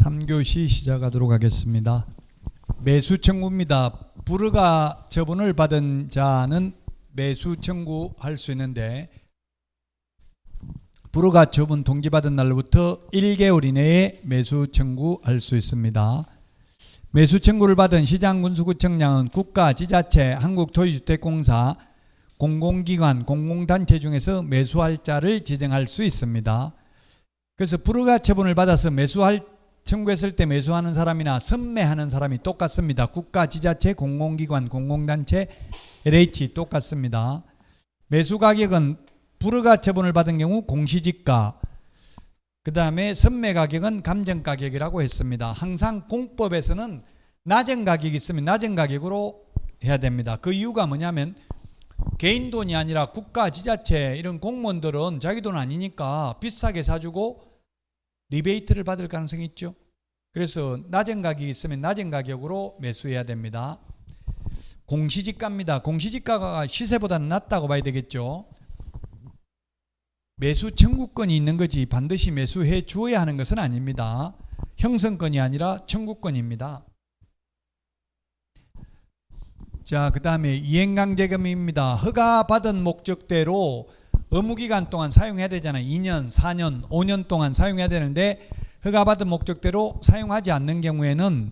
3교시 시작하도록 하겠습니다. 매수 청구입니다. 불허가 처분을 받은 자는 매수 청구할 수 있는데 불허가 처분 통지받은 날로부터 1개월 이내에 매수 청구할 수 있습니다. 매수 청구를 받은 시장군수구청장은 국가, 지자체, 한국토지주택공사, 공공기관, 공공단체 중에서 매수할 자를 지정할 수 있습니다. 그래서 불허가 처분을 받아서 청구했을 때 매수하는 사람이나 선매하는 사람이 똑같습니다. 국가, 지자체, 공공기관, 공공단체, LH 똑같습니다. 매수 가격은 불허가 처분을 받은 경우 공시지가, 그 다음에 선매 가격은 감정가격이라고 했습니다. 항상 공법에서는 낮은 가격이 있으면 낮은 가격으로 해야 됩니다. 그 이유가 뭐냐면 개인 돈이 아니라 국가, 지자체 이런 공무원들은 자기 돈 아니니까 비싸게 사주고 리베이트를 받을 가능성이 있죠. 그래서 낮은 가격이 있으면 낮은 가격으로 매수해야 됩니다. 공시지가입니다. 공시지가가 시세보다는 낮다고 봐야 되겠죠. 매수 청구권이 있는 거지 반드시 매수해 주어야 하는 것은 아닙니다. 형성권이 아니라 청구권입니다. 자, 그 다음에 이행강제금입니다. 허가받은 목적대로 의무기간 동안 사용해야 되잖아요. 2년, 4년, 5년 동안 사용해야 되는데 허가받은 목적대로 사용하지 않는 경우에는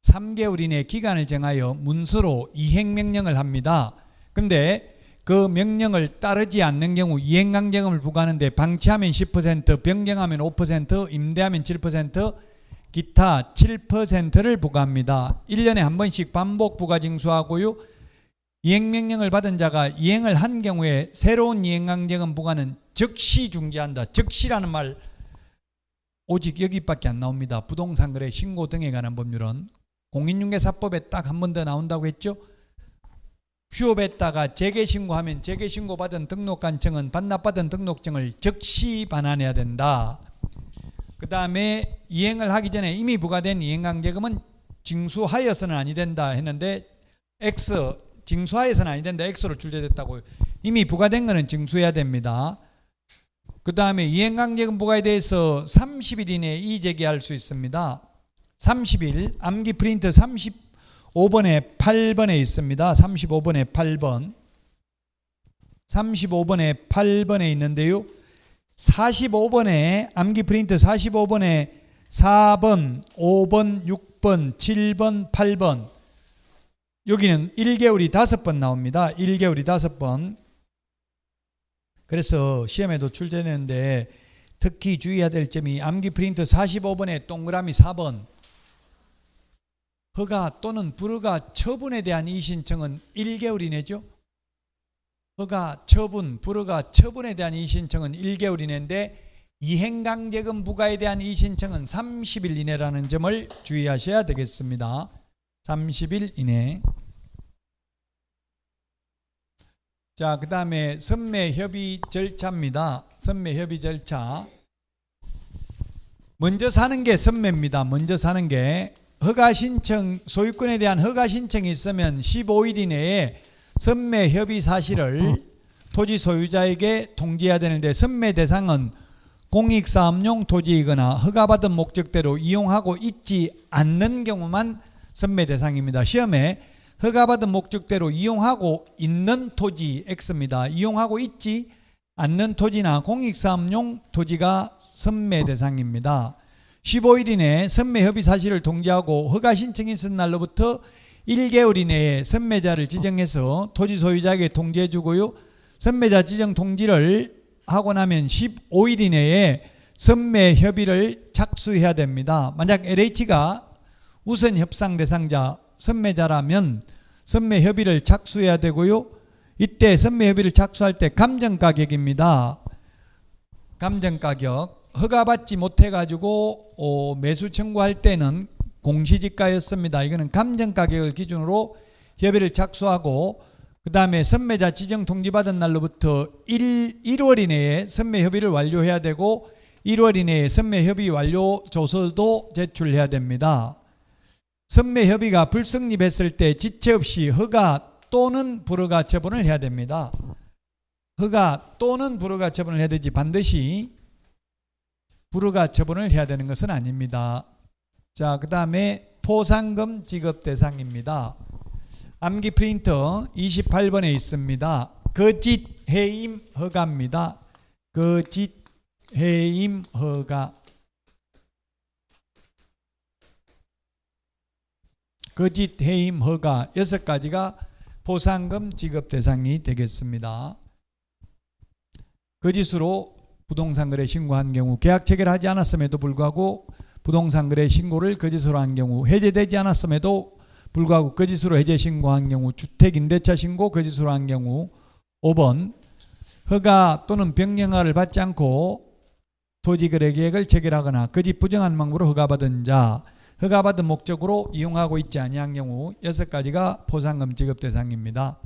3개월 이내 기간을 정하여 문서로 이행명령을 합니다. 근데 그 명령을 따르지 않는 경우 이행강제금을 부과하는데 방치하면 10%, 변경하면 5%, 임대하면 7%, 기타 7%를 부과합니다. 1년에 한 번씩 반복 부과 징수하고요. 이행명령을 받은 자가 이행을 한 경우에 새로운 이행강제금 부과는 즉시 중지한다. 즉시라는 말 오직 여기밖에 안 나옵니다. 부동산거래 신고 등에 관한 법률은 공인중개사법에 딱 한 번 더 나온다고 했죠. 휴업했다가 재개신고하면 재개신고받은 등록관청은 반납받은 등록증을 즉시 반환해야 된다. 그 다음에 이행을 하기 전에 이미 부과된 이행강제금은 징수하여서는 아니 된다 했는데 X, 징수하여서는 아니 된다. X로 출제됐다고. 이미 부과된 것은 징수해야 됩니다. 그 다음에 이행강제금 부과에 대해서 30일 이내에 이의제기할 수 있습니다. 30일, 암기 프린트 35번에 8번에 있습니다. 35번에 8번. 35번에 8번에 있는데요. 45번에 암기 프린트 45번에 4번, 5번, 6번, 7번, 8번. 여기는 1개월이 5번 나옵니다. 1개월이 5번. 그래서 시험에도 출제되는데 특히 주의해야 될 점이 암기 프린트 45번에 동그라미 4번. 허가 또는 불허가 처분에 대한 이의신청은 1개월 이내죠. 허가 처분, 불허가 처분에 대한 이의신청은 1개월 이내인데 이행강제금 부과에 대한 이의신청은 30일 이내라는 점을 주의하셔야 되겠습니다. 30일 이내. 자, 그 다음에 선매협의 절차입니다. 선매협의 절차. 먼저 사는 게 선매입니다. 먼저 사는 게 허가신청, 소유권에 대한 허가신청이 있으면 15일 이내에 선매협의 사실을 토지 소유자에게 통지해야 되는데 선매 대상은 공익사업용 토지이거나 허가받은 목적대로 이용하고 있지 않는 경우만 선매 대상입니다. 시험에 허가받은 목적대로 이용하고 있는 토지 X입니다. 이용하고 있지 않는 토지나 공익사업용 토지가 선매 대상입니다. 15일 이내에 선매협의 사실을 통지하고 허가 신청이 있은 날로부터 1개월 이내에 선매자를 지정해서 토지 소유자에게 통지해 주고요. 선매자 지정 통지를 하고 나면 15일 이내에 선매협의를 착수해야 됩니다. 만약 LH가 우선 협상 대상자 선매자라면 선매협의를 착수해야 되고요. 이때 선매협의를 착수할 때 감정가격입니다. 감정가격. 허가받지 못해가지고 매수 청구할 때는 공시지가였습니다. 이거는 감정가격을 기준으로 협의를 착수하고 그 다음에 선매자 지정 통지받은 날로부터 1월 이내에 선매협의를 완료해야 되고 1월 이내에 선매협의 완료 조서도 제출해야 됩니다. 선매협의가 불성립했을 때 지체 없이 허가 또는 불허가 처분을 해야 됩니다. 허가 또는 불허가 처분을 해야 되지 반드시 불허가 처분을 해야 되는 것은 아닙니다. 자, 그 다음에 포상금 지급 대상입니다. 암기 프린터 28번에 있습니다. 거짓 해임 허가입니다. 거짓 해임 허가. 거짓 해임 허가 6가지가 포상금 지급 대상이 되겠습니다. 거짓으로 부동산 거래 신고한 경우, 계약 체결하지 않았음에도 불구하고 부동산 거래 신고를 거짓으로 한 경우, 해제되지 않았음에도 불구하고 거짓으로 해제 신고한 경우, 주택 임대차 신고 거짓으로 한 경우. 5번 허가 또는 변경허가를 받지 않고 토지거래 계획을 체결하거나 거짓 부정한 방법으로 허가받은 자, 허가받은 목적으로 이용하고 있지 아니한 경우. 6가지가 포상금 지급 대상입니다.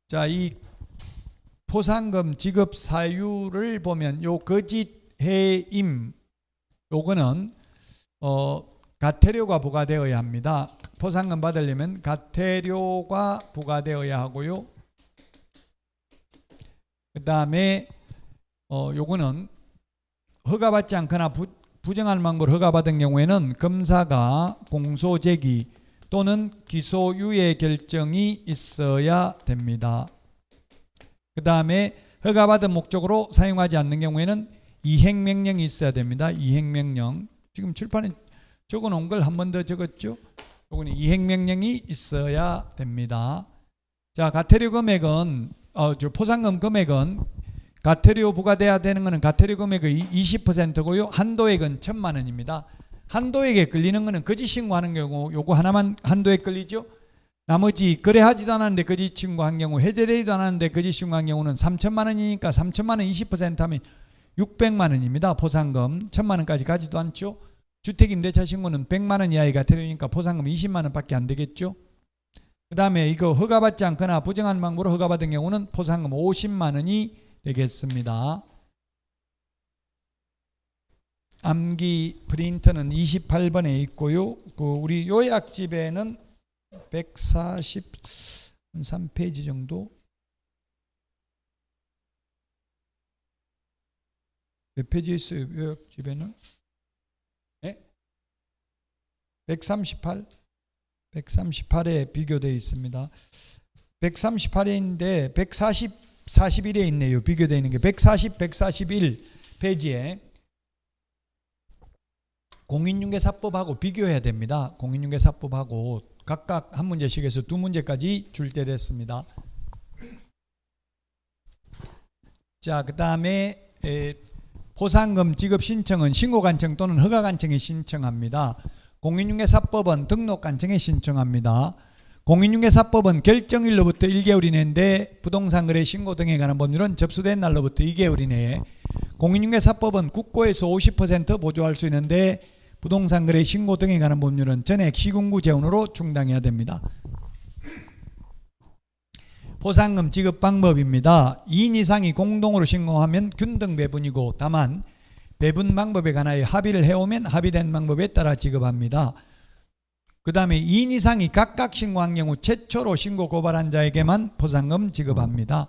자, 이 포상금 지급 사유를 보면 요 거짓 해임 요거는 가태료가 부과되어야 합니다. 포상금 받으려면 가태료가 부과되어야 하고요. 그 다음에 요거는 허가받지 않거나 부정한 방법으로 허가받은 경우에는 검사가 공소제기 또는 기소유예 결정이 있어야 됩니다. 그 다음에 허가받은 목적으로 사용하지 않는 경우에는 이행명령이 있어야 됩니다. 이행명령. 지금 출판에 적어놓은 걸 한 번 더 적었죠. 요거는 이행명령이 있어야 됩니다. 자, 가태료 금액은 포상금 금액은 가태료 부과돼야 되는 것은 가태료 금액의 20%고요. 한도액은 1,000만 원입니다. 한도액에 끌리는 것은 거짓 신고하는 경우 요거 하나만 한도액 끌리죠. 나머지 거래하지도 않았는데 거짓 신고한 경우, 해제되지도 않았는데 거짓 신고한 경우는 3,000만 원이니까 3,000만 원 20% 하면 600만 원입니다. 포상금 1,000만 원까지 가지도 않죠. 주택 임대차 신고는 100만 원 이하의 가태료니까 포상금 20만 원밖에 안 되겠죠. 그 다음에 이거 허가받지 않거나 부정한 방법으로 허가받은 경우는 포상금 50만 원이 되겠습니다. 암기 프린터는 28번에 있고요. 우리 요약집에는 143페이지 정도. 몇 페이지 있어요? 요약집에는? 네? 138에 비교되어 있습니다. 138에 있는데 41에 있네요. 비교되어 있는 게 140, 141 페이지에 공인중개사법하고 비교해야 됩니다. 공인중개사법하고 각각 한 문제씩에서 2문제까지 출제됐습니다. 자, 그 다음에 포상금 지급 신청은 신고관청 또는 허가관청에 신청합니다. 공인중개사법은 등록관청에 신청합니다. 공인중개사법은 결정일로부터 1개월 이내인데 부동산 거래 신고 등에 관한 법률은 접수된 날로부터 2개월 이내에, 공인중개사법은 국고에서 50% 보조할 수 있는데 부동산 거래 신고 등에 관한 법률은 전액 시군구 재원으로 충당해야 됩니다. 포상금 지급 방법입니다. 2인 이상이 공동으로 신고하면 균등 배분이고, 다만 배분 방법에 관하여 합의를 해오면 합의된 방법에 따라 지급합니다. 그 다음에 2인 이상이 각각 신고한 경우 최초로 신고 고발한 자에게만 포상금 지급합니다.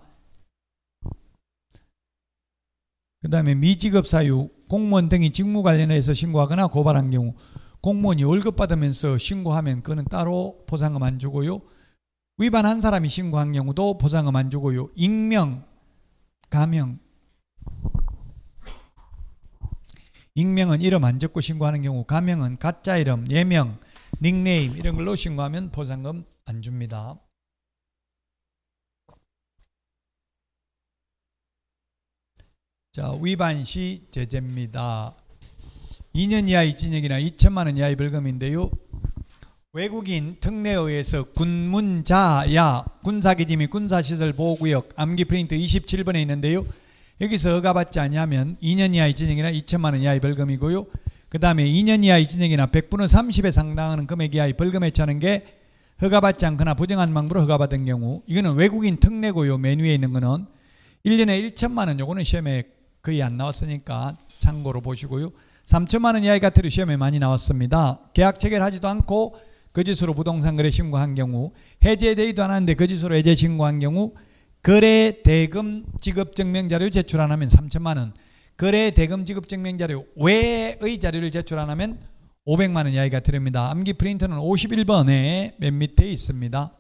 그 다음에 미지급 사유, 공무원 등이 직무 관련해서 신고하거나 고발한 경우, 공무원이 월급 받으면서 신고하면 그는 따로 포상금 안 주고요. 위반한 사람이 신고한 경우도 포상금 안 주고요. 익명, 가명, 익명은 이름 안 적고 신고하는 경우, 가명은 가짜 이름, 예명, 닉네임 이런 걸로 신고하면 포상금 안 줍니다. 자, 위반 시 제재입니다. 2년 이하의 징역이나 2천만 원 이하의 벌금인데요. 외국인 특례에 의해서 군문자야 군사기지 및 군사시설 보호구역 암기 프린트 27번에 있는데요. 여기서 허가받지 않으면 2년 이하의 징역이나 2천만 원 이하의 벌금이고요. 그 다음에 2년 이하의 징역이나 100분의 30에 상당하는 금액 이하의 벌금에 처하는 게 허가받지 않거나 부정한 방법으로 허가받은 경우, 이거는 외국인 특례고요. 맨 위에 있는 거는 1년에 1천만 원, 요거는 시험에 거의 안 나왔으니까 참고로 보시고요. 3천만 원 이하의 가태료 시험에 많이 나왔습니다. 계약 체결하지도 않고 거짓으로 부동산 거래 신고한 경우, 해제되지도 않았는데 거짓으로 해제 신고한 경우, 거래 대금 지급 증명 자료 제출 안 하면 3천만 원, 거래 대금 지급 증명 자료 외의 자료를 제출 안 하면 500만 원 이하의 과태료입니다. 암기 프린터는 51번에 맨 밑에 있습니다.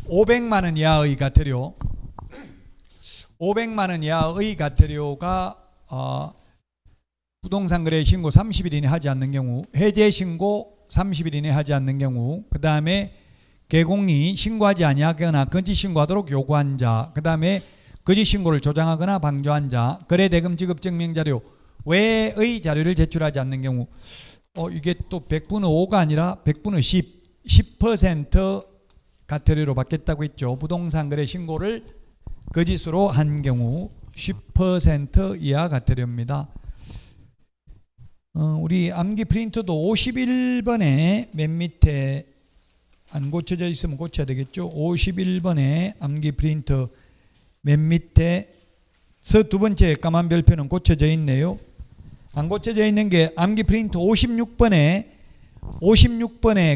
500만 원 이하의 과태료. 500만 원 이하의 과태료가 부동산 거래 신고 30일 이내 하지 않는 경우, 해제 신고 30일 이내 하지 않는 경우, 그 다음에 개공이 신고하지 아니하거나 거짓 신고하도록 요구한 자, 그 다음에 거짓 신고를 조장하거나 방조한 자, 거래 대금 지급 증명 자료 외의 자료를 제출하지 않는 경우, 이게 또 100분의 5가 아니라 100분의 10% 과태료로 받겠다고 했죠. 부동산 거래 신고를 거짓으로 한 경우 10% 이하 과태료입니다. 우리 암기 프린터도 51번에 맨 밑에 안 고쳐져 있으면 고쳐야 되겠죠. 51번에 암기 프린터 맨 밑에서 두 번째 까만 별표는 고쳐져 있네요. 안 고쳐져 있는 게 암기 프린터 56번에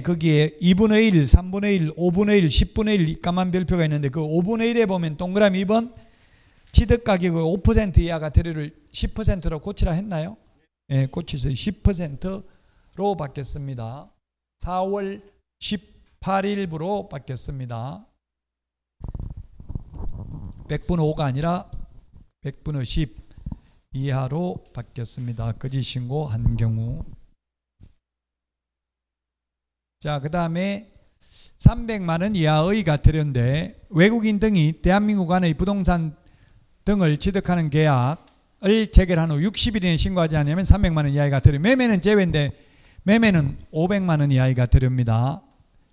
거기에 2분의 1, 3분의 1, 5분의 1, 10분의 1 까만 별표가 있는데 그 5분의 1에 보면 동그라미 2번 취득 가격의 5% 이하 과태료를 10%로 고치라 했나요? 예, 고치서 10%로 받겠습니다. 4월 18일부로 받겠습니다. 100분의 5가 아니라 100분의 10 이하로 받겠습니다. 거짓 신고한 경우. 자, 그 다음에 300만 원 이하의 과태료인데 외국인 등이 대한민국 안의 부동산 등을 취득하는 계약을 체결한 후 60일 이내 신고하지 않으면 300만 원 이하의 과태료. 매매는 제외인데 매매는 500만 원 이하의 과태료입니다.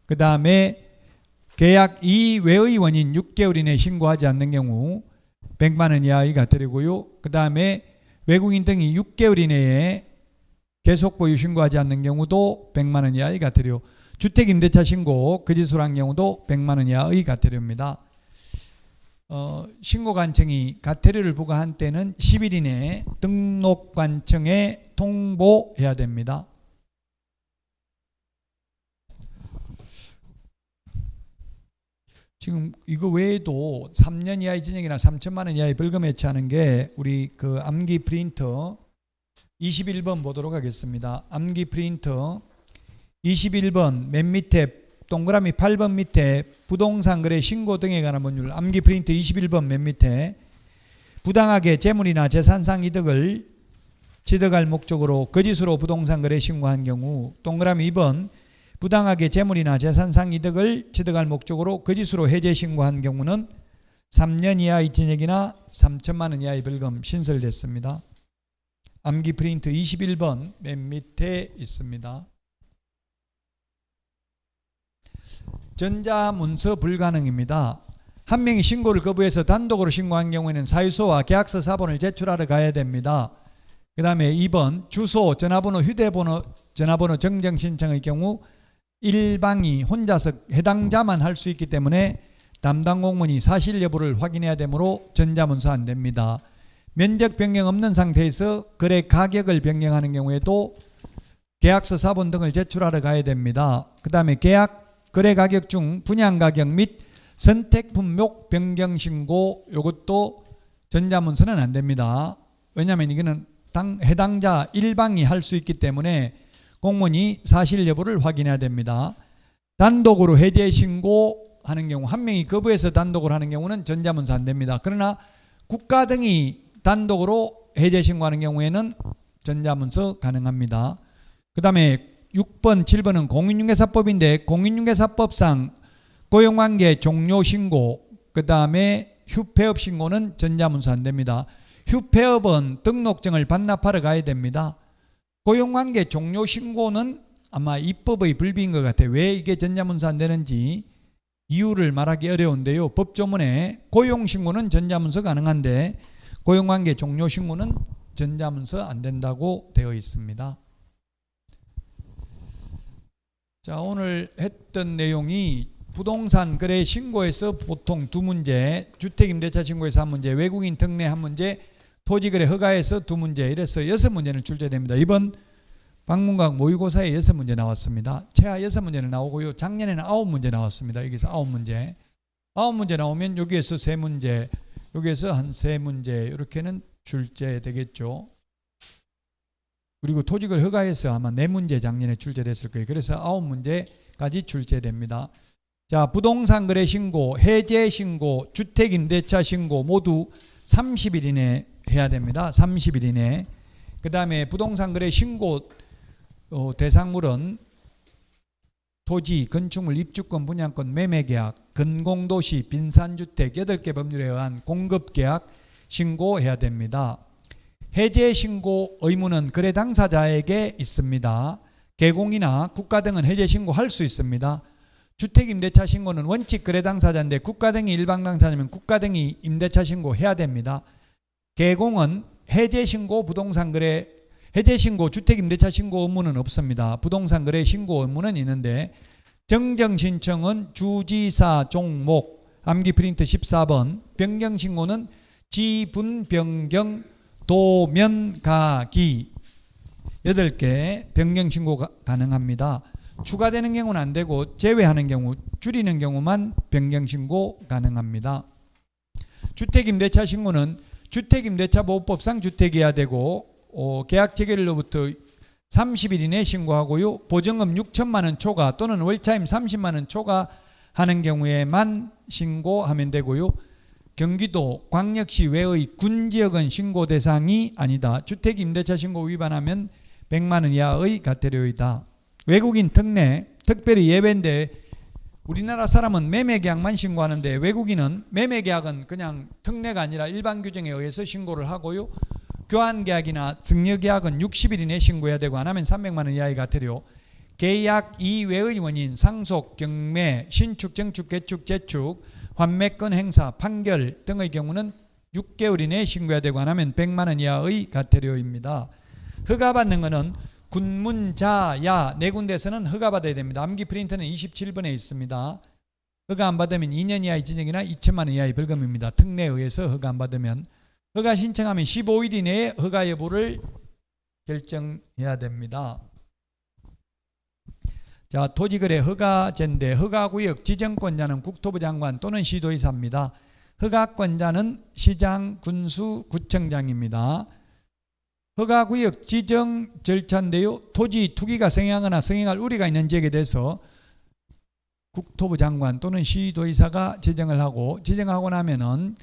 그 다음에 계약 이외의 원인 6개월 이내 신고하지 않는 경우 100만 원 이하의 과태료고요. 그 다음에 외국인 등이 6개월 이내에 계속 보유 신고하지 않는 경우도 100만 원 이하의 과태료. 주택 임대차 신고 거짓으로 한 경우도 100만 원 이하의 과태료입니다. 신고관청이 과태료를 부과한 때는 10일 이내에 등록관청에 통보해야 됩니다. 지금 이거 외에도 3년 이하의 징역이나 3천만 원 이하의 벌금 해치하는 게 우리 그 암기 프린터 21번 보도록 하겠습니다. 암기 프린터 21번 맨 밑에 동그라미 8번 밑에 부동산 거래 신고 등에 관한 법률. 암기 프린터 21번 맨 밑에 부당하게 재물이나 재산상 이득을 취득할 목적으로 거짓으로 부동산 거래 신고한 경우, 동그라미 2번 부당하게 재물이나 재산상 이득을 취득할 목적으로 거짓으로 해제 신고한 경우는 3년 이하의 징역이나 3천만 원 이하의 벌금 신설됐습니다. 암기 프린터 21번 맨 밑에 있습니다. 전자문서 불가능입니다. 한 명이 신고를 거부해서 단독으로 신고한 경우에는 사유서와 계약서 사본을 제출하러 가야 됩니다. 그 다음에 2번 주소, 전화번호, 휴대번호, 전화번호 정정 신청의 경우 일방이 혼자서 해당자만 할 수 있기 때문에 담당 공무원이 사실 여부를 확인해야 되므로 전자문서 안 됩니다. 면적 변경 없는 상태에서 거래 가격을 변경하는 경우에도 계약서 사본 등을 제출하러 가야 됩니다. 그 다음에 계약 거래 가격 중 분양 가격 및 선택 품목 변경 신고, 이것도 전자문서는 안 됩니다. 왜냐하면 이거는 해당자 일방이 할 수 있기 때문에 공무원이 사실 여부를 확인해야 됩니다. 단독으로 해제 신고하는 경우, 한 명이 거부해서 단독으로 하는 경우는 전자문서 안 됩니다. 그러나 국가 등이 단독으로 해제 신고하는 경우에는 전자문서 가능합니다. 그 다음에 6번, 7번은 공인중개사법인데 공인중개사법상 고용관계 종료 신고, 그 다음에 휴폐업 신고는 전자문서 안 됩니다. 휴폐업은 등록증을 반납하러 가야 됩니다. 고용관계 종료 신고는 아마 입법의 불비인 것 같아요. 왜 이게 전자문서 안 되는지 이유를 말하기 어려운데요. 법조문에 고용신고는 전자문서 가능한데 고용관계 종료 신고는 전자문서 안 된다고 되어 있습니다. 자, 오늘 했던 내용이 부동산 거래 신고에서 보통 2문제, 주택임대차 신고에서 1문제, 외국인 특례 1문제, 토지거래 허가에서 2문제, 이래서 6문제는 출제됩니다. 이번 방문각 모의고사에 6문제 나왔습니다. 최하 6문제는 나오고요. 작년에는 9문제 나왔습니다. 여기서 9문제. 9문제 나오면 여기에서 3문제, 여기에서 한 3문제 이렇게는 출제되겠죠. 그리고 토지를 허가해서 아마 4문제 작년에 출제됐을 거예요. 그래서 9문제까지 출제됩니다. 자, 부동산 거래 신고, 해제 신고, 주택 임대차 신고 모두 30일 이내 해야 됩니다. 30일 이내. 그 다음에 부동산 거래 신고 대상물은 토지, 건축물, 입주권, 분양권, 매매계약, 근공도시, 빈산주택 8개 법률에 의한 공급계약 신고해야 됩니다. 해제 신고 의무는 거래 당사자에게 있습니다. 개공이나 국가 등은 해제 신고할 수 있습니다. 주택 임대차 신고는 원칙 거래 당사자인데 국가 등이 일방 당사자면 국가 등이 임대차 신고해야 됩니다. 개공은 해제 신고, 부동산 거래 해제 신고, 주택 임대차 신고 의무는 없습니다. 부동산 거래 신고 의무는 있는데 정정 신청은 주지사 종목 암기 프린트 14번, 변경 신고는 지분 변경 도면 가기 8개 변경 신고가 가능합니다. 추가되는 경우는 안 되고 제외하는 경우, 줄이는 경우만 변경 신고 가능합니다. 주택 임대차 신고는 주택 임대차 보호법상 주택이어야 되고 계약 체결일로부터 30일 이내 신고하고요. 보증금 6천만 원 초과 또는 월차임 30만 원 초과하는 경우에만 신고하면 되고요. 경기도 광역시 외의 군지역은 신고 대상이 아니다. 주택 임대차 신고 위반하면 100만 원 이하의 과태료이다. 외국인 특례, 특별히 예외인데 우리나라 사람은 매매계약만 신고하는데 외국인은 매매계약은 그냥 특례가 아니라 일반 규정에 의해서 신고를 하고요. 교환계약이나 증여계약은 60일 이내 신고해야 되고 안 하면 300만 원 이하의 과태료. 계약 이외의 원인, 상속, 경매, 신축, 정축, 개축, 재축, 환매권 행사, 판결 등의 경우는 6개월 이내에 신고해야 되고 안 하면 100만 원 이하의 과태료입니다. 허가받는 것은 군문자야 4군데에서는 허가받아야 됩니다. 암기 프린트는 27번에 있습니다. 허가 안 받으면 2년 이하의 징역이나 2천만 원 이하의 벌금입니다. 특례에 의해서 허가 안 받으면. 허가 신청하면 15일 이내에 허가 여부를 결정해야 됩니다. 자, 토지거래 허가제인데 허가구역 지정권자는 국토부 장관 또는 시도의사입니다. 허가권자는 시장, 군수, 구청장입니다. 허가구역 지정 절차인데요. 토지 투기가 성행하거나 성행할 우려가 있는 지역에 대해서 국토부 장관 또는 시도의사가 지정을 하고 지정하고 나면은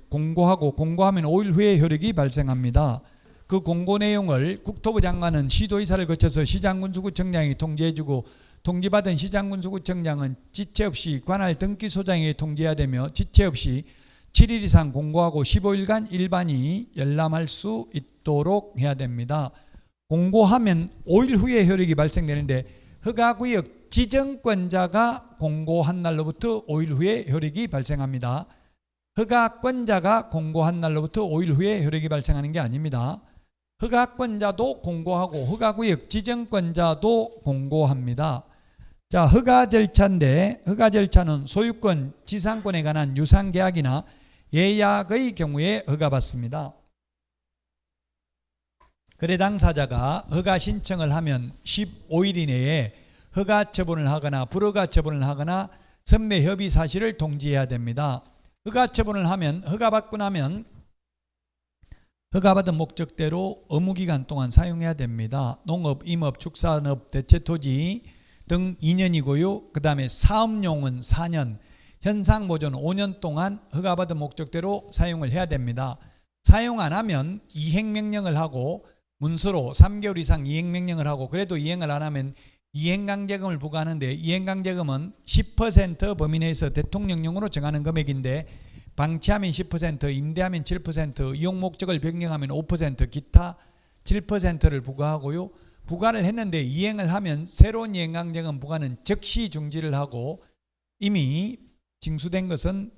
공고하면 5일 후에 효력이 발생합니다. 그 공고 내용을 국토부 장관은 시도의사를 거쳐서 시장군수구청장이 통지해주고 통지받은 시장군수구청장은 지체 없이 관할 등기소장에게 통지해야 되며 지체 없이 7일 이상 공고하고 15일간 일반이 열람할 수 있도록 해야 됩니다. 공고하면 5일 후에 효력이 발생되는데 허가구역 지정권자가 공고한 날로부터 5일 후에 효력이 발생합니다. 허가권자가 공고한 날로부터 5일 후에 효력이 발생하는 게 아닙니다. 허가권자도 공고하고 허가구역 지정권자도 공고합니다. 자, 허가 절차인데 허가 절차는 소유권, 지상권에 관한 유상계약이나 예약의 경우에 허가받습니다. 거래 당사자가 허가 신청을 하면 15일 이내에 허가 처분을 하거나 불허가 처분을 하거나 선매 협의 사실을 통지해야 됩니다. 허가 처분을 하면 허가받고 나면 허가받은 목적대로 의무기간 동안 사용해야 됩니다. 농업, 임업, 축산업, 대체토지 등 2년이고요. 그 다음에 사업용은 4년, 현상보존 5년 동안 허가받은 목적대로 사용을 해야 됩니다. 사용 안 하면 이행명령을 하고 문서로 3개월 이상 이행명령을 하고 그래도 이행을 안 하면 이행강제금을 부과하는데 이행강제금은 10% 범위 내에서 대통령령으로 정하는 금액인데 방치하면 10%, 임대하면 7%, 이용 목적을 변경하면 5%, 기타 7%를 부과하고요. 부과를 했는데 이행을 하면 새로운 이행강제금 부과는 즉시 중지를 하고 이미 징수된 것은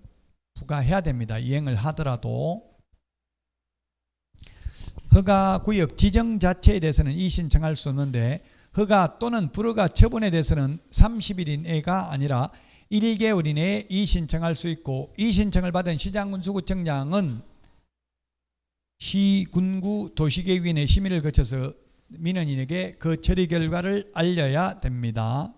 부과해야 됩니다. 이행을 하더라도. 허가구역 지정 자체에 대해서는 이의신청할 수 없는데 허가 또는 불허가 처분에 대해서는 30일 이내가 아니라 1개월 이내에 이의신청할 수 있고 이의신청을 받은 시장군수구청장은 시군구 도시계획위원회 심의를 거쳐서 민원인에게 그 처리 결과를 알려야 됩니다.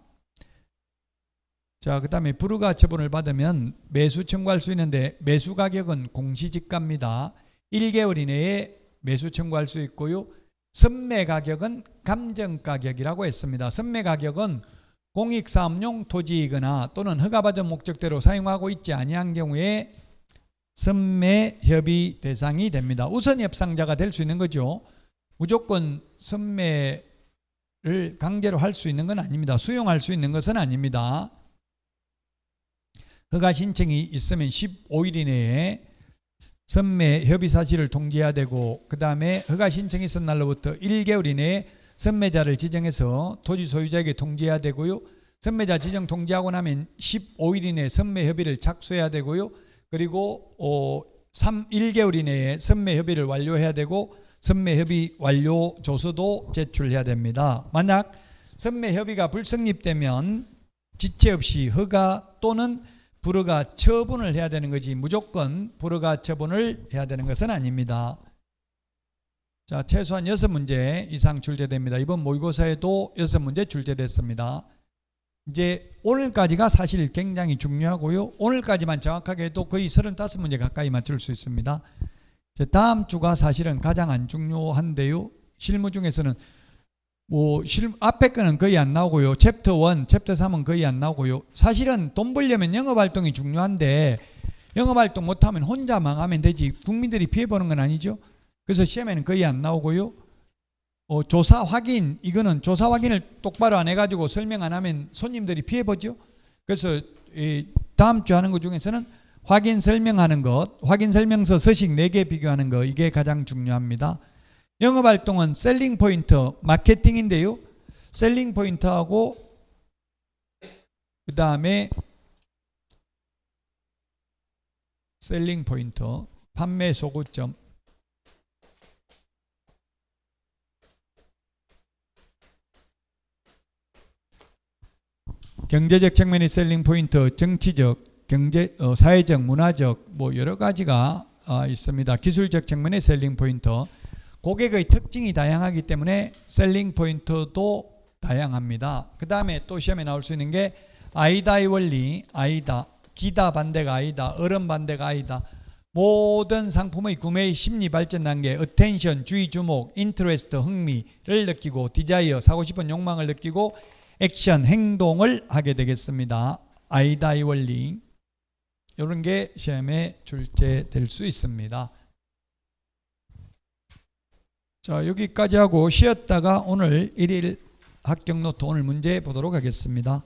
자, 그 다음에 불허가 처분을 받으면 매수 청구할 수 있는데 매수 가격은 공시지가입니다. 1개월 이내에 매수 청구할 수 있고요. 선매 가격은 감정 가격이라고 했습니다. 선매 가격은 공익사업용 토지이거나 또는 허가받은 목적대로 사용하고 있지 아니한 경우에 선매 협의 대상이 됩니다. 우선 협상자가 될 수 있는 거죠. 무조건 선매를 강제로 할 수 있는 건 아닙니다. 수용할 수 있는 것은 아닙니다. 허가 신청이 있으면 15일 이내에 선매 협의 사실을 통지해야 되고, 그 다음에 허가 신청이 있은 날로부터 1개월 이내에 선매자를 지정해서 토지 소유자에게 통지해야 되고요. 선매자 지정 통지하고 나면 15일 이내에 선매 협의를 착수해야 되고요. 그리고 1개월 이내에 선매 협의를 완료해야 되고, 선매 협의 완료 조서도 제출해야 됩니다. 만약 선매 협의가 불성립되면 지체 없이 허가 또는 불허가 처분을 해야 되는 거지, 무조건 불허가 처분을 해야 되는 것은 아닙니다. 자, 최소한 6문제 이상 출제됩니다. 이번 모의고사에도 6문제 출제됐습니다. 이제 오늘까지가 사실 굉장히 중요하고요. 오늘까지만 정확하게 해도 거의 35문제 가까이 맞출 수 있습니다. 다음 주가 사실은 가장 안 중요한데요. 실무 중에서는 앞에 거는 거의 안 나오고요. 챕터 1, 챕터 3은 거의 안 나오고요. 사실은 돈 벌려면 영업활동이 중요한데 영업활동 못하면 혼자 망하면 되지 국민들이 피해보는 건 아니죠. 그래서 시험에는 거의 안 나오고요. 조사 확인, 이거는 조사 확인을 똑바로 안 해가지고 설명 안 하면 손님들이 피해보죠. 그래서 다음 주 하는 것 중에서는 확인 설명하는 것, 확인 설명서 서식 4개 비교하는 것, 이게 가장 중요합니다. 영업활동은 셀링 포인트, 마케팅인데요. 셀링 포인트하고 그 다음에 셀링 포인트, 판매 소구점, 경제적 측면의 셀링 포인트, 정치적, 경제, 사회적, 문화적 뭐 여러 가지가 있습니다. 기술적 측면의 셀링 포인트, 고객의 특징이 다양하기 때문에 셀링 포인트도 다양합니다. 그 다음에 또 시험에 나올 수 있는 게 아이다의 원리, 아이다, 기다 반대가 아이다, 어른 반대가 아이다. 모든 상품의 구매의 심리 발전 단계, attention, 주의 주목, interest, 흥미를 느끼고, desire, 사고 싶은 욕망을 느끼고, 액션, 행동을 하게 되겠습니다. 아이다의 원리, 이런 게 시험에 출제될 수 있습니다. 자, 여기까지 하고 쉬었다가 오늘 1일 합격 노트 오늘 문제 보도록 하겠습니다.